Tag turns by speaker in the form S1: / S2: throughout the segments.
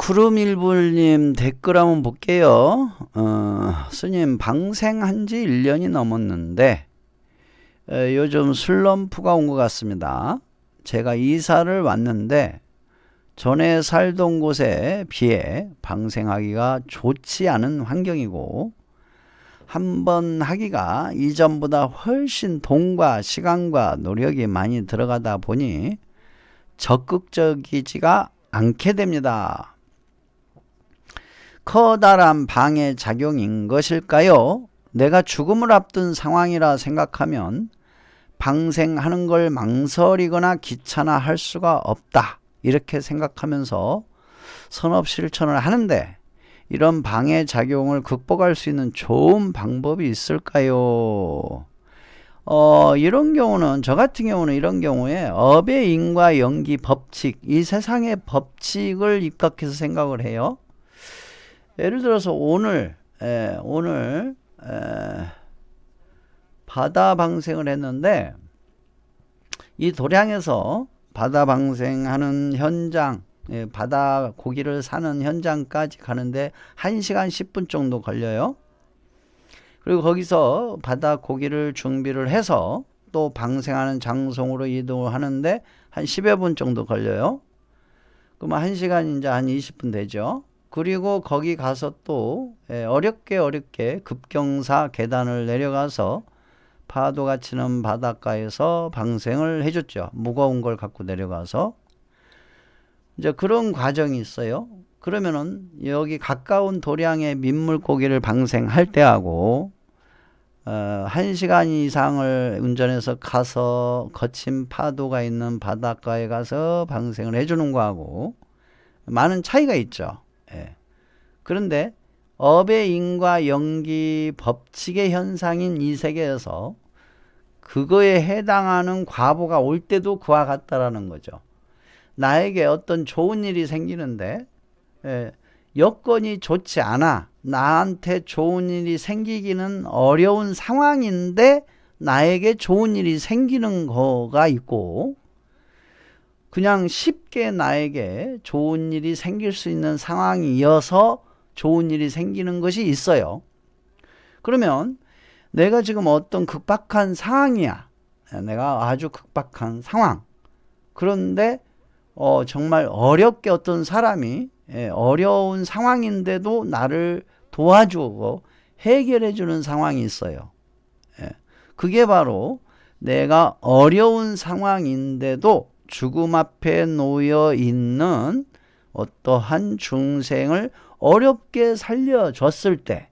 S1: 구름일불님 댓글 한번 볼게요. 스님 방생한 지 1년이 넘었는데 요즘 슬럼프가 온 것 같습니다. 제가 이사를 왔는데 전에 살던 곳에 비해 방생하기가 좋지 않은 환경이고 한번 하기가 이전보다 훨씬 돈과 시간과 노력이 많이 들어가다 보니 적극적이지가 않게 됩니다. 커다란 방해 작용인 것일까요? 내가 죽음을 앞둔 상황이라 생각하면 방생하는 걸 망설이거나 귀찮아할 수가 없다, 이렇게 생각하면서 선업 실천을 하는데 이런 방해 작용을 극복할 수 있는 좋은 방법이 있을까요? 이런 경우는, 저 같은 경우는 이런 경우에 업의 인과 연기 법칙, 이 세상의 법칙을 입각해서 생각을 해요. 예를 들어서 오늘 바다 방생을 했는데 이 도량에서 바다 방생하는 현장, 바다 고기를 사는 현장까지 가는데 1시간 10분 정도 걸려요. 그리고 거기서 바다 고기를 준비를 해서 또 방생하는 장소로 이동하는데 한 10여 분 정도 걸려요. 그러면 1시간 이제 한 20분 되죠. 그리고 거기 가서 또 어렵게 급경사 계단을 내려가서 파도가 치는 바닷가에서 방생을 해줬죠. 무거운 걸 갖고 내려가서. 이제 그런 과정이 있어요. 그러면은 여기 가까운 도량의 민물고기를 방생할 때하고 1시간 이상을 운전해서 가서 거친 파도가 있는 바닷가에 가서 방생을 해주는 거하고 많은 차이가 있죠. 그런데 업의 인과 연기 법칙의 현상인 이 세계에서 그거에 해당하는 과보가 올 때도 그와 같다라는 거죠. 나에게 어떤 좋은 일이 생기는데 여건이 좋지 않아, 나한테 좋은 일이 생기기는 어려운 상황인데 나에게 좋은 일이 생기는 거가 있고, 그냥 쉽게 나에게 좋은 일이 생길 수 있는 상황이어서 좋은 일이 생기는 것이 있어요. 그러면 내가 지금 어떤 극박한 상황이야. 내가 아주 극박한 상황. 그런데 정말 어렵게 어떤 사람이 어려운 상황인데도 나를 도와주고 해결해 주는 상황이 있어요. 그게 바로 내가 어려운 상황인데도 죽음 앞에 놓여 있는 어떠한 중생을 어렵게 살려줬을 때,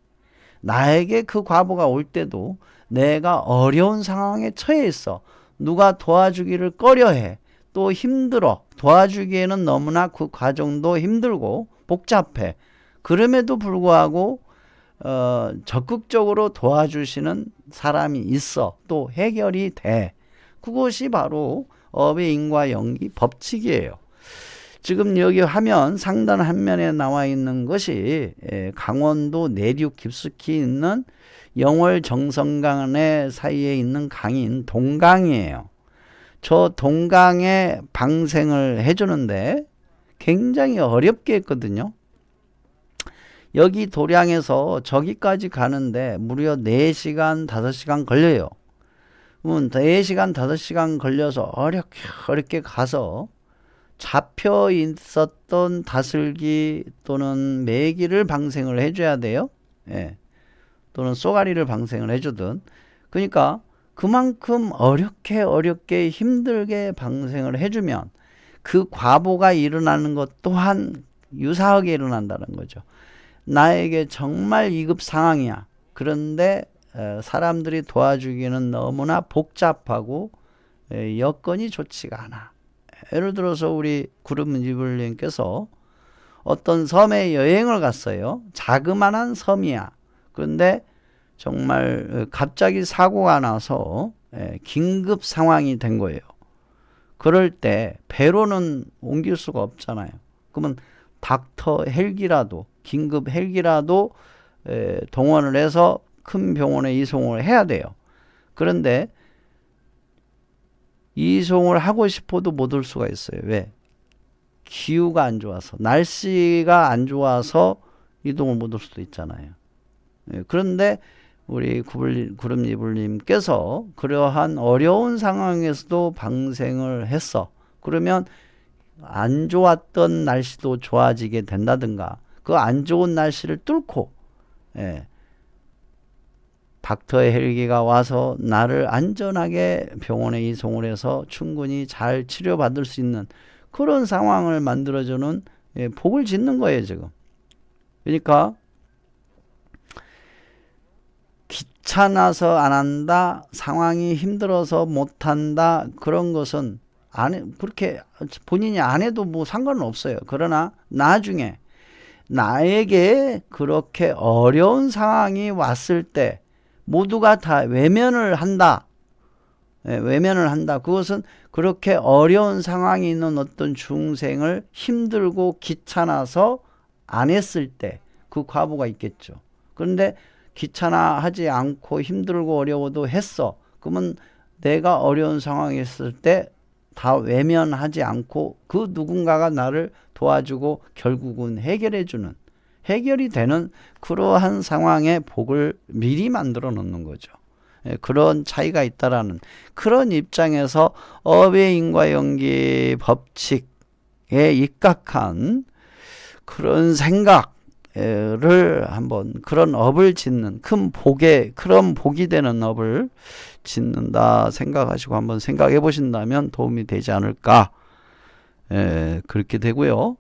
S1: 나에게 그 과보가 올 때도 내가 어려운 상황에 처해 있어. 누가 도와주기를 꺼려해. 또 힘들어. 도와주기에는 너무나 그 과정도 힘들고 복잡해. 그럼에도 불구하고 적극적으로 도와주시는 사람이 있어. 또 해결이 돼. 그것이 바로 업의 인과 연기 법칙이에요. 지금 여기 화면 상단 한면에 나와 있는 것이 강원도 내륙 깊숙이 있는 영월 정선강의 사이에 있는 강인 동강이에요. 저 동강에 방생을 해주는데 굉장히 어렵게 했거든요. 여기 도량에서 저기까지 가는데 무려 4시간 5시간 걸려요. 4시간 5시간 걸려서 어렵게 가서 잡혀 있었던 다슬기 또는 메기를 방생을 해줘야 돼요. 또는 쏘가리를 방생을 해주든. 그러니까 그만큼 어렵게 힘들게 방생을 해주면 그 과보가 일어나는 것 또한 유사하게 일어난다는 거죠. 나에게 정말 위급 상황이야. 그런데 사람들이 도와주기는 너무나 복잡하고 여건이 좋지가 않아. 예를 들어서 우리 구름이불님께서 어떤 섬에 여행을 갔어요. 자그마한 섬이야. 그런데 정말 갑자기 사고가 나서 긴급 상황이 된 거예요. 그럴 때 배로는 옮길 수가 없잖아요. 그러면 닥터 헬기라도, 긴급 헬기라도 동원을 해서 큰 병원에 이송을 해야 돼요. 그런데 이송을 하고 싶어도 못 올 수가 있어요. 왜? 기후가 안 좋아서, 날씨가 안 좋아서 이동을 못 할 수도 있잖아요. 예, 그런데 우리 구름이불님께서 그러한 어려운 상황에서도 방생을 했어. 그러면 안 좋았던 날씨도 좋아지게 된다든가, 그 안 좋은 날씨를 뚫고, 예, 닥터 헬기가 와서 나를 안전하게 병원에 이송을 해서 충분히 잘 치료받을 수 있는 그런 상황을 만들어주는, 예, 복을 짓는 거예요, 지금. 그러니까 귀찮아서 안 한다, 상황이 힘들어서 못 한다, 그런 것은 그렇게 본인이 안 해도 뭐 상관은 없어요. 그러나 나중에 나에게 그렇게 어려운 상황이 왔을 때 모두가 다 외면을 한다. 예, 외면을 한다. 그것은 그렇게 어려운 상황이 있는 어떤 중생을 힘들고 귀찮아서 안 했을 때 그 과보가 있겠죠. 그런데 귀찮아하지 않고 힘들고 어려워도 했어. 그러면 내가 어려운 상황에 있을 때 다 외면하지 않고 그 누군가가 나를 도와주고 결국은 해결이 되는 그러한 상황의 복을 미리 만들어 놓는 거죠. 예, 그런 차이가 있다라는 그런 입장에서 업의 인과연기 법칙에 입각한 그런 생각을 한번, 그런 업을 짓는 그런 복이 되는 업을 짓는다 생각하시고 한번 생각해 보신다면 도움이 되지 않을까, 그렇게 되고요.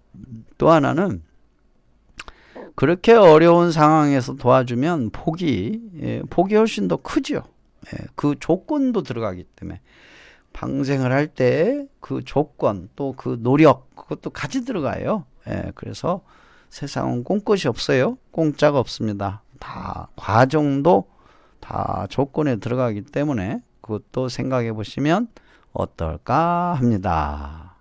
S1: 또 하나는 그렇게 어려운 상황에서 도와주면 복이 훨씬 더 크죠. 그 조건도 들어가기 때문에 방생을 할 때 그 조건 또 그 노력 그것도 같이 들어가요. 그래서 세상은 꽁것이 없어요. 공짜가 없습니다. 다 과정도 다 조건에 들어가기 때문에 그것도 생각해 보시면 어떨까 합니다.